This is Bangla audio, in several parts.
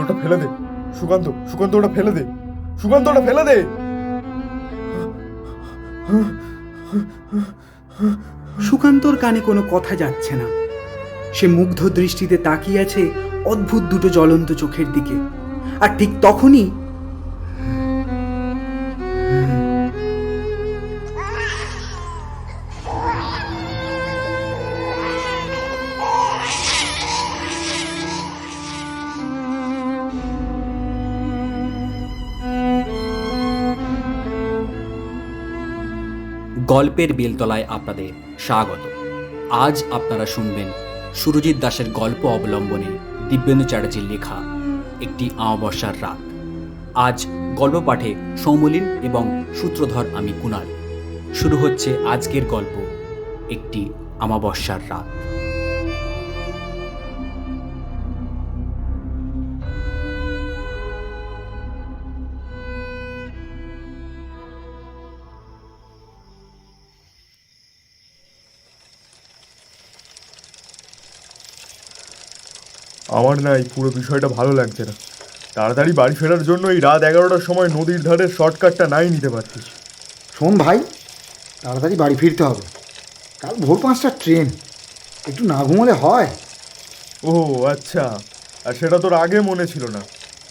ওটা ফেলে দে। সুকান্ত, সুকান্ত ওটা ফেলে দে। সুকান্ত ওটা ফেলে দে। সুকান্তর কানে কোনো কথা যাচ্ছে না। সে মুগ্ধ দৃষ্টিতে তাকিয়ে আছে অদ্ভুত দুটো জ্বলন্ত চোখের দিকে। আর ঠিক তখনই গল্পের বেলতলায় আপনাদের স্বাগত। আজ আপনারা শুনবেন সুরজিৎ দাসের গল্প অবলম্বনে দিব্যেন্দু চ্যাটার্জির লেখা একটি অমাবস্যার রাত। আজ গল্প পাঠে সৌমলিন এবং সূত্রধর আমি কুনাল। শুরু হচ্ছে আজকের গল্প একটি অমাবস্যার রাত। আমার না এই পুরো বিষয়টা ভালো লাগছে না। তাড়াতাড়ি বাড়ি ফেরার জন্য এই রাত 11টার সময় নদীর ধারের শর্টকাটটা নাই নিতে পারতিস। শোন ভাই, তাড়াতাড়ি বাড়ি ফিরতে হবে। কাল ভোর 5টার ট্রেন, একটু না ঘুমোলে হয়? ও আচ্ছা, আর সেটা তোর আগে মনে ছিল না?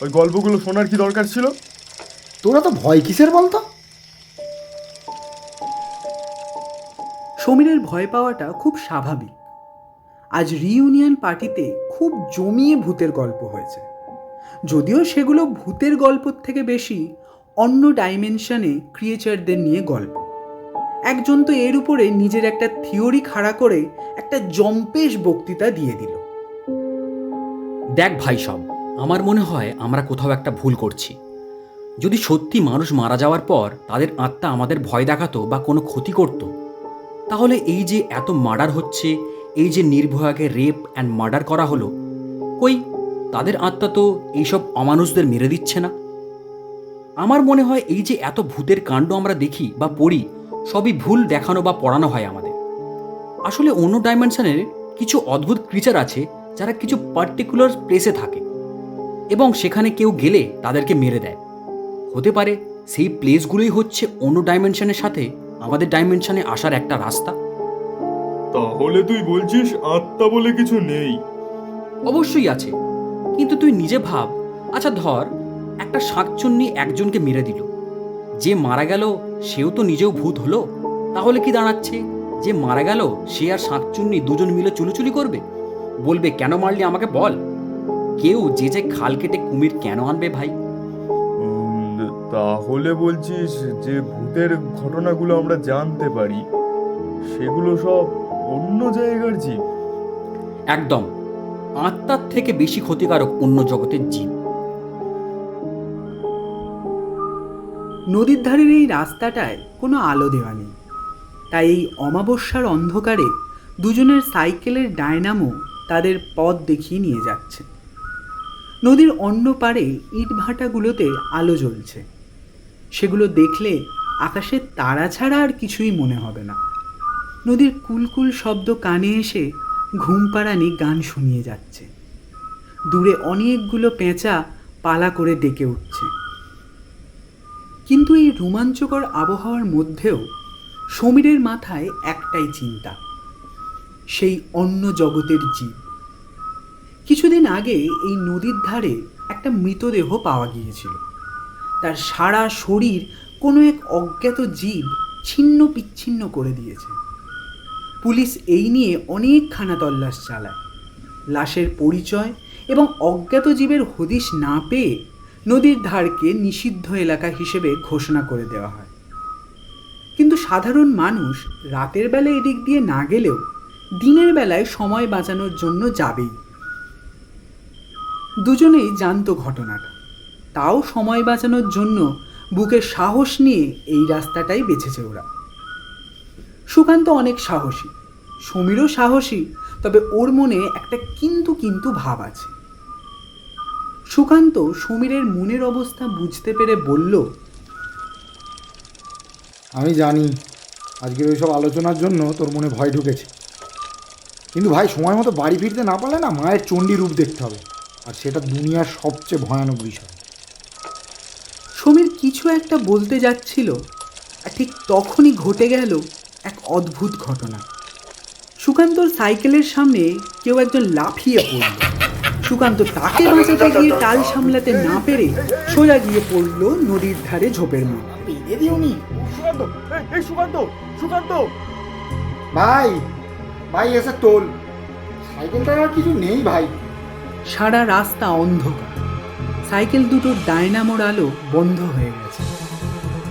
ওই গল্পগুলো শোনার কি দরকার ছিল? তোরা তো ভয় কিসের বলতো? সমীরের ভয় পাওয়াটা খুব স্বাভাবিক। আজ রিইউনিয়ন পার্টিতে খুব জমিয়ে ভূতের গল্প হয়েছে, যদিও সেগুলো ভূতের গল্পর থেকে বেশি অন্য ডাইমেনশনে ক্রিয়েচারদের নিয়ে গল্প। একজন তো এর উপরে নিজের একটা থিওরি খাড়া করে একটা জম্পেশ বক্তৃতা দিয়ে দিল। দেখ ভাই, সব আমার মনে হয় আমরা কোথাও একটা ভুল করছি। যদি সত্যি মানুষ মারা যাওয়ার পর তাদের আত্মা আমাদের ভয় দেখাতো বা কোনো ক্ষতি করত, তাহলে এই যে এত মার্ডার হচ্ছে, এই যে নির্ভয়াকে রেপ অ্যান্ড মার্ডার করা হলো, কই তাদের আত্মা তো এইসব অমানুষদের মেরে দিচ্ছে না। আমার মনে হয় এই যে এত ভূতের কাণ্ড আমরা দেখি বা পড়ি, সবই ভুল দেখানো বা পড়ানো হয় আমাদের। আসলে অন্য ডাইমেনশনের কিছু অদ্ভুত ক্রিচার আছে যারা কিছু পার্টিকুলার প্লেসে থাকে এবং সেখানে কেউ গেলে তাদেরকে মেরে দেয়। হতে পারে সেই প্লেসগুলোই হচ্ছে অন্য ডাইমেনশনের সাথে আমাদের ডাইমেনশনে আসার একটা রাস্তা। তাহলে তুই বলছিস আত্মা বলে কিছু নেই? অবশ্যই আছে, কিন্তু তুই নিজে ভাব। আচ্ছা ধর, একটা শাকচুন্নি একজনকে মেরে দিল, যে মারা গেল সেও তো নিজেও ভূত হলো। তাহলে কি দাঁড়াচ্ছে? যে মারা গেল সে আর শাকচুন্নি দুজন মিলে চুলোচুলি করবে, বলবে কেন মারলি আমাকে বল। কেউ যে খাল কেটে কুমির কেন আনবে ভাই? তাহলে বলছিস যে ভূতের ঘটনাগুলো আমরা জানতে পারি সেগুলো সব অন্য জায়গার জীব? একদম, আত্মার থেকে বেশি ক্ষতিকারক অন্য জগতের জীব। নদীর ধারের এই রাস্তাটায় কোনো আলো দেওয়া নেই, তাই এই অমাবস্যার অন্ধকারে দুজনের সাইকেলের ডায়নামো তাদের পথ দেখিয়ে নিয়ে যাচ্ছে। নদীর অন্য পারে ইটভাটাগুলোতে আলো জ্বলছে। সেগুলো দেখলে আকাশের তারা ছাড়া আর কিছুই মনে হবে না। নদীর কুলকুল শব্দ কানে এসে ঘুম পাড়ানি গান শুনিয়ে যাচ্ছে। দূরে অনেকগুলো পেঁচা পালা করে ডেকে উঠছে। কিন্তু এই রোমাঞ্চকর আবহাওয়ার মধ্যেও সমীরের মাথায় একটাই চিন্তা, সেই অন্য জগতের জীব। কিছুদিন আগে এই নদীর ধারে একটা মৃতদেহ পাওয়া গিয়েছিল। তার সারা শরীর কোনো এক অজ্ঞাত জীব ছিন্ন বিচ্ছিন্ন করে দিয়েছে। পুলিশ এই নিয়ে অনেকখানা তল্লাশ চালায়। লাশের পরিচয় এবং অজ্ঞাত জীবের হদিশ না পেয়ে নদীর ধারকে নিষিদ্ধ এলাকা হিসেবে ঘোষণা করে দেওয়া হয়। কিন্তু সাধারণ মানুষ রাতের বেলা এদিক দিয়ে না গেলেও দিনের বেলায় সময় বাঁচানোর জন্য যাবেই। দুজনেই জানতো ঘটনাটা, তাও সময় বাঁচানোর জন্য বুকে সাহস নিয়ে এই রাস্তাটাই বেছেছে ওরা। সুকান্ত অনেক সাহসী, সমীরও সাহসী, তবে ওর মনে একটা কিন্তু কিন্তু ভাব আছে। সুকান্ত সমীরের মনের অবস্থা বুঝতে পেরে বলল, আমি জানি আজকের ওইসব আলোচনার জন্য তোর মনে ভয় ঢুকেছে, কিন্তু ভাই সময় মতো বাড়ি ফিরতে না পারলে না মায়ের চণ্ডী রূপ দেখতে হবে। আর সেটা দুনিয়ার সবচেয়ে ভয়ানক বিষয়। সমীর কিছু একটা বলতে যাচ্ছিল, আর ঠিক তখনই ঘটে গেল এক অদ্ভুত ঘটনা। সুকান্তর সাইকেলের সামনে কেউ একজন লাফিয়ে পড়ল। সুকান্ত তাকে বাঁচাতে গিয়ে টাল সামলাতে না পেরে সোজা গিয়ে পড়ল নদীর ধারে ঝোপের মধ্যে। পেরে দিওনি সুকান্ত, এই সুকান্ত, সুকান্ত! ভাই, ভাই এসে তোল, সাইকেলটার আর কিছু নেই ভাই। সারা রাস্তা অন্ধকার, সাইকেল দুটোর ডায়নামোর আলো বন্ধ হয়ে গেছে।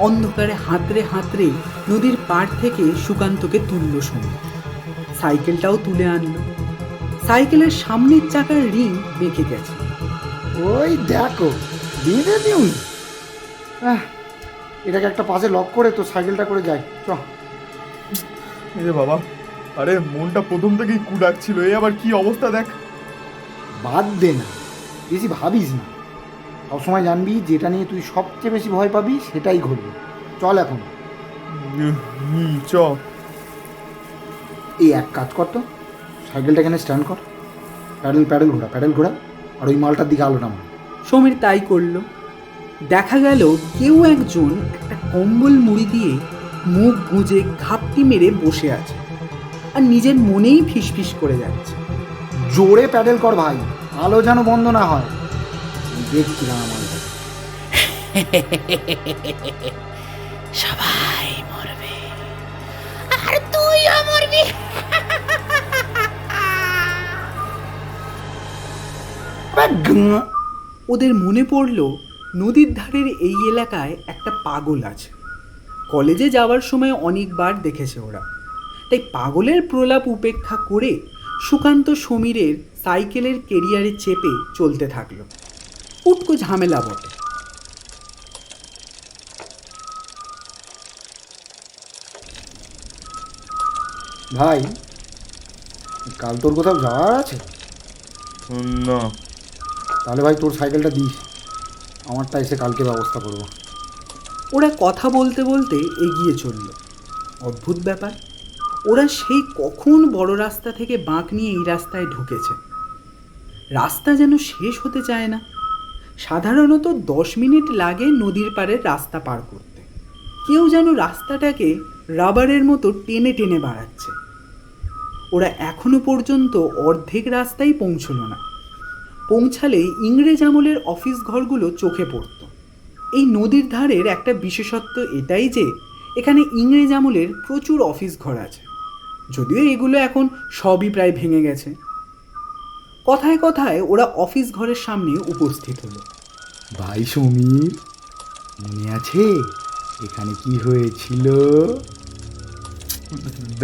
অন্ধকারে হাতড়ে হাতড়ে নদীর পাড় থেকে সুকান্তকে তুলল সমীর। সাইকেলটাও তুলে আনলো। সাইকেলের সামনের চাকার রিং বেঁকে গেছে। ওই দেখো, বেঁধে দিওনি। এটাকে একটা পাশে লক করে তো সাইকেলটা করে যাই, চ। এ বাবা, আরে মনটা প্রথম থেকেই কুড়াচ্ছিল, এ আবার কি অবস্থা দেখ। বাদ দে না, বেশি ভাবিস না। সবসময় জানবি যেটা নিয়ে তুই সবচেয়ে বেশি ভয় পাবি সেটাই ঘটবে। চল এখন। চ। এই এক কাজ কর তো, সাইকেলটা এখানে স্ট্যান্ড কর, প্যাডেল ঘোরা আর ওই মালটার দিকে আলোটা মার। সমীর তাই করলো। দেখা গেল কেউ একজন একটা কম্বল মুড়ি দিয়ে মুখ গুঁজে ঘাপটি মেরে বসে আছে আর নিজের মনেই ফিসফিস করে যাচ্ছে। জোরে প্যাডেল কর ভাই, আলো যেন বন্ধ না হয়। দেখছিলাম আমার সবাই মরবে আর তুইও মরবি। ওদের মনে পড়ল নদীর ধারের এই এলাকায় একটা পাগল আছে। কলেজে যাওয়ার সময় অনেকবার দেখেছে ওরা। তাই পাগলের প্রলাপ উপেক্ষা করে সুকান্ত সমীরের সাইকেলের কেরিয়ারে চেপে চলতে থাকলো। উটকো ঝামেলা বটে। ভাই, কাল তোর কোথাও যাওয়ার আছে? না। তাহলে ভাই তোর সাইকেলটা দিস, আমারটা এসে কালকে ব্যবস্থা করবো। ওরা কথা বলতে বলতে এগিয়ে চলল। অদ্ভুত ব্যাপার, ওরা সেই কখন বড় রাস্তা থেকে বাঁক নিয়ে এই রাস্তায় ঢুকেছে। রাস্তা যেন শেষ হতে চায় না। সাধারণত 10 মিনিট লাগে নদীর পাড়ের রাস্তা পার করতে। কেউ যেন রাস্তাটাকে রাবারের মতো টেনে টেনে বাড়াচ্ছে। ওরা এখনো পর্যন্ত অর্ধেক রাস্তায় পৌঁছলো না। পৌঁছালে ইংরেজ আমলের অফিস ঘরগুলো চোখে পড়ত। এই নদীর ধারের একটা বিশেষত্ব এটাই যে এখানে ইংরেজ আমলের প্রচুর অফিস ঘর আছে, যদিও এগুলো এখন সবই প্রায় ভেঙে গেছে। কথায় কথায় ওরা অফিস ঘরের সামনে উপস্থিত হলো। ভাই সমীর, মনে আছে এখানে কি হয়েছিল?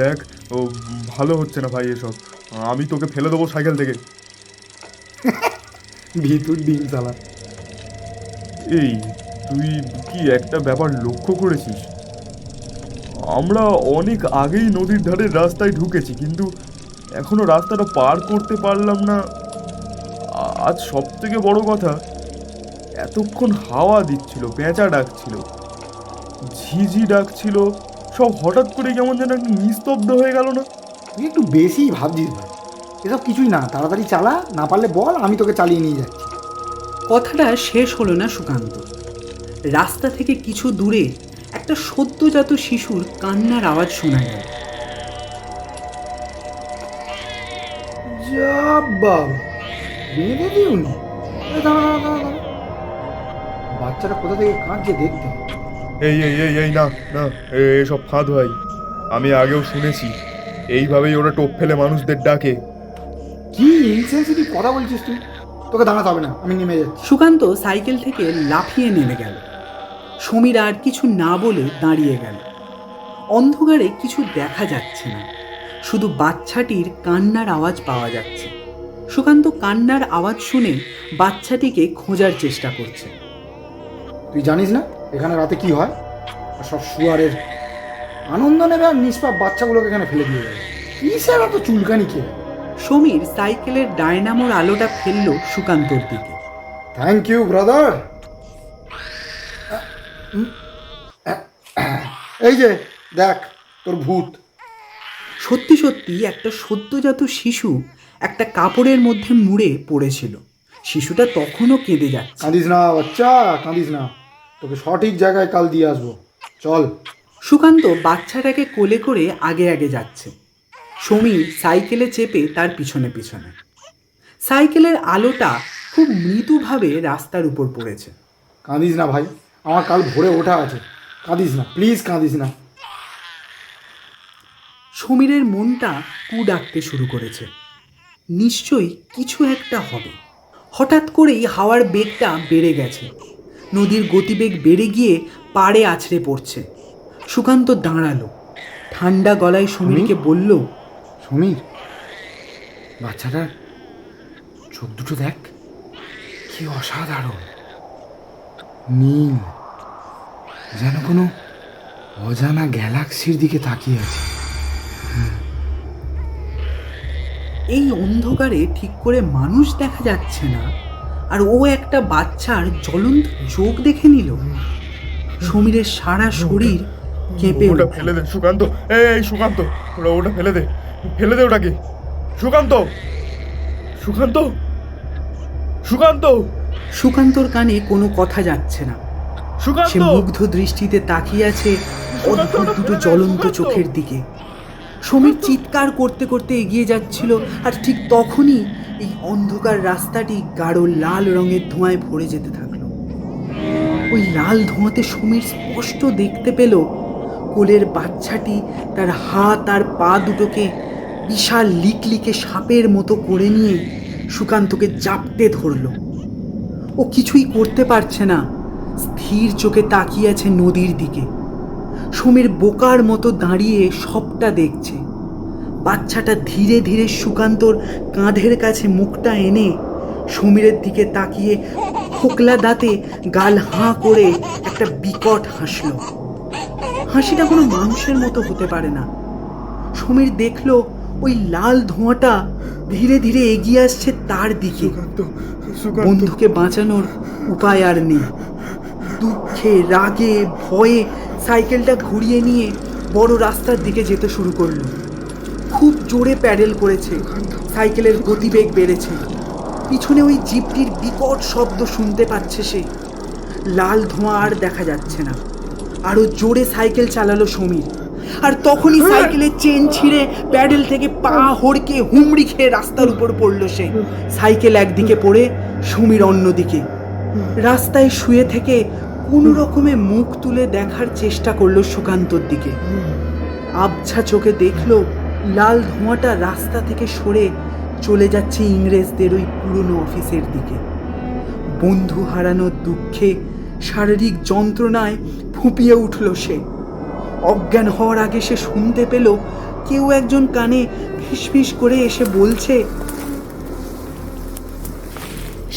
দেখ, ও ভালো হচ্ছে না ভাই এসব। আমি তোকে ফেলে দেবো সাইকেল থেকে। ভিতর দিন চালা। এই, তুই কি একটা ব্যাপার লক্ষ্য করেছিস? আমরা অনেক আগেই নদীর ধারের রাস্তায় ঢুকেছি, কিন্তু এখনো রাস্তাটা পার করতে পারলাম না। আজ সব থেকে বড় কথা, এতক্ষণ হাওয়া দিচ্ছিল, পেঁচা ডাকছিল, ঝিঝি ডাকছিল, সব হঠাৎ করে কেমন যেন একটা নিস্তব্ধ হয়ে গেল না? তুই একটু বেশি ভাবছিস ভাই, এসব কিছুই না। তাড়াতাড়ি চালা, না পারলে বল, আমি তোকে চালিয়ে নিয়ে যাচ্ছি। কথাটা শেষ হলো না সুকান্ত। রাস্তা থেকে কিছু দূরে একটা সদ্যজাত শিশুর কান্নার আওয়াজ শোনা গেল। যা বাবা, বেঁধে দিওনি। বাচ্চাটা কোথা থেকে কাঁদছে দেখতে। এই এই এই এই না না, এসব ফাঁদ ভাই। আমি আগেও শুনেছি এইভাবেই ওরা টোপ ফেলে মানুষদের ডাকে। কি ইনসেনসিটিভ কথা বলছিস তুই? তোকে দাঁড়াতে হবে না, আমি নেমে যাচ্ছি। সুকান্ত সাইকেল থেকে লাফিয়ে নেমে গেল। সমীর আর কিছু না বলে দাঁড়িয়ে গেল। অন্ধকারে কিছু দেখা যাচ্ছে না, শুধু বাচ্চাটির কান্নার আওয়াজ পাওয়া যাচ্ছে। সুকান্ত কান্নার আওয়াজ শুনে বাচ্চাটিকে খোঁজার চেষ্টা করছে। তুই জানিস না এখানে রাতে কি হয়? আর সব শুয়ারের আনন্দ নেবে আর নিষ্পাপ বাচ্চাগুলোকে এখানে ফেলে দিয়ে যাবে। কিসের এত চুলকানি খেয়ে? সমীর সাইকেলের ডায়নামোর আলোটা ফেলল সুকান্তর দিকে। Thank you brother. এই যে দেখ তোর ভূত। সত্যি সত্যি একটা সদ্যজাত শিশু একটা কাপড়ের মধ্যে মুড়ে পড়েছিল। শিশুটা তখনও কেঁদে যাচ্ছে। কাঁদিস না বাচ্চা, কাঁদিস না, তোকে সঠিক জায়গায় কাল দিয়ে আসবো, চল। সুকান্ত বাচ্চাটাকে কোলে করে আগে আগে যাচ্ছে। সমীর সাইকেলে চেপে তার পিছনে পিছনে। সাইকেলের আলোটা খুব মৃদুভাবে রাস্তার উপর পড়েছে। কাঁদিস না ভাই, আমার কাল ভোরে ওঠা আছে, কাঁদিস না প্লিজ, কাঁদিস না। সমীরের মনটা কু ডাকতে শুরু করেছে, নিশ্চয়ই কিছু একটা হবে। হঠাৎ করেই হাওয়ার বেগটা বেড়ে গেছে, নদীর গতিবেগ বেড়ে গিয়ে পাড়ে আছড়ে পড়ছে। সুকান্ত দাঁড়ালো, ঠান্ডা গলায় সমীরকে বলল, সমীর, বাচ্চাটার চোখ দুটো দেখ, কি অসাধারণ নীল, যেন কোনো অজানা গ্যালাক্সির দিকে তাকিয়ে আছে। এই অন্ধকারে ঠিক করে মানুষ দেখা যাচ্ছে না, আর ও একটা বাচ্চার জ্বলন্ত চোখ দেখে নিল। সমীরের সারা শরীর কেঁপে ওটা উঠল। ফেলে দে সুকান্ত, এই সুকান্ত, ওটা ফেলে দে, ফেলে দে ওটাকে। সুকান্ত, সুকান্ত, সুকান্ত, সুকান্তর কানে কোনো কথা যাচ্ছে না। সে সুকান্ত। মুগ্ধ দৃষ্টিতে তাকিয়ে আছে অদ্ভুত দুটো জ্বলন্ত চোখের দিকে। সমীর চিৎকার করতে করতে এগিয়ে যাচ্ছিল, আর ঠিক তখনই এই অন্ধকার রাস্তাটি গাঢ় লাল রঙের ধোঁয়ায় ভরে যেতে থাকলো। ওই লাল ধোঁয়াতে সমীর স্পষ্ট দেখতে পেল কোলের বাচ্চাটি তার হাত আর পা দুটোকে বিশাল লিকলিকে সাপের মতো করে নিয়ে সুকান্তকে জাপটে ধরল। ও কিছুই করতে পারছে না, স্থির চোখে তাকিয়ে আছে নদীর দিকে। সমীর বোকার মতো দাঁড়িয়ে সবটা দেখছে। বাচ্চাটা ধীরে ধীরে সুকান্তর কাঁধের কাছে মুখটা এনে সমীরের দিকে তাকিয়ে খোকলা দাঁতে গাল হাঁ করে একটা বিকট হাসল। হাসিটা কোনো মানুষের মতো হতে পারে না। সমীর দেখলো ওই লাল ধোঁয়াটা ধীরে ধীরে এগিয়ে আসছে তার দিকে। বন্ধুকে বাঁচানোর উপায় আর নেই। দুঃখে, রাগে, ভয়ে সাইকেলটা ঘুরিয়ে নিয়ে বড় রাস্তার দিকে যেতে শুরু করলো। খুব জোরে প্যাডেল করেছে, সাইকেলের গতিবেগ বেড়েছে। পিছনে ওই জিপটির বিকট শব্দ শুনতে পাচ্ছে সে। লাল ধোঁয়া আর দেখা যাচ্ছে না। আরো জোরে সাইকেল চালালো সমীর, আর তখনই সাইকেলের চেন ছিঁড়ে প্যাডেল থেকে পা হড়কে হুমড়ি খেয়ে রাস্তার উপর পড়লো সে। সাইকেল একদিকে পড়ে, সমীর অন্যদিকে। রাস্তায় শুয়ে থেকে কোনো রকমে মুখ তুলে দেখার চেষ্টা করলো সুকান্তর দিকে। আবছা চোখে দেখলো লাল ধোঁয়াটা রাস্তা থেকে সরে চলে যাচ্ছে ইংরেজদের ওই পুরনো অফিসের দিকে। বন্ধু হারানোর দুঃখে, শারীরিক যন্ত্রণায় ফুঁপিয়ে উঠল সে। অজ্ঞান হওয়ার আগে সে শুনতে পেল কেউ একজন কানে ফিসফিস করে এসে বলছে,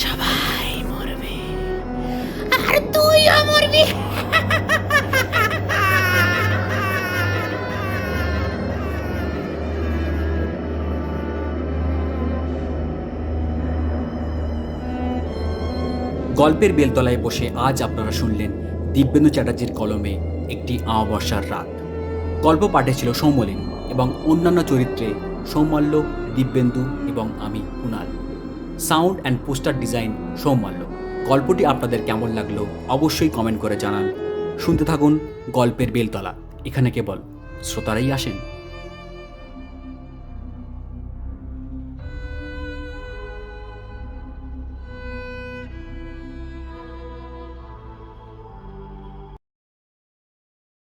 সবাই মরবে আর তুইও মরবি। গল্পের বেলতলায় বসে আজ আপনারা শুনলেন দিব্যেন্দু চ্যাটার্জির কলমে একটি আমাবস্যার রাত। গল্প পাঠে ছিল সৌমলিন এবং অন্যান্য চরিত্রে সৌমাল্য, দিব্যেন্দু এবং আমি Kunal. Sound and poster design Soumalya. গল্পটি আপনাদের কেমন লাগলো অবশ্যই কমেন্ট করে জানান। শুনতে থাকুন গল্পের বেলতলা, এখানে কেবল শ্রোতারাই আসেন।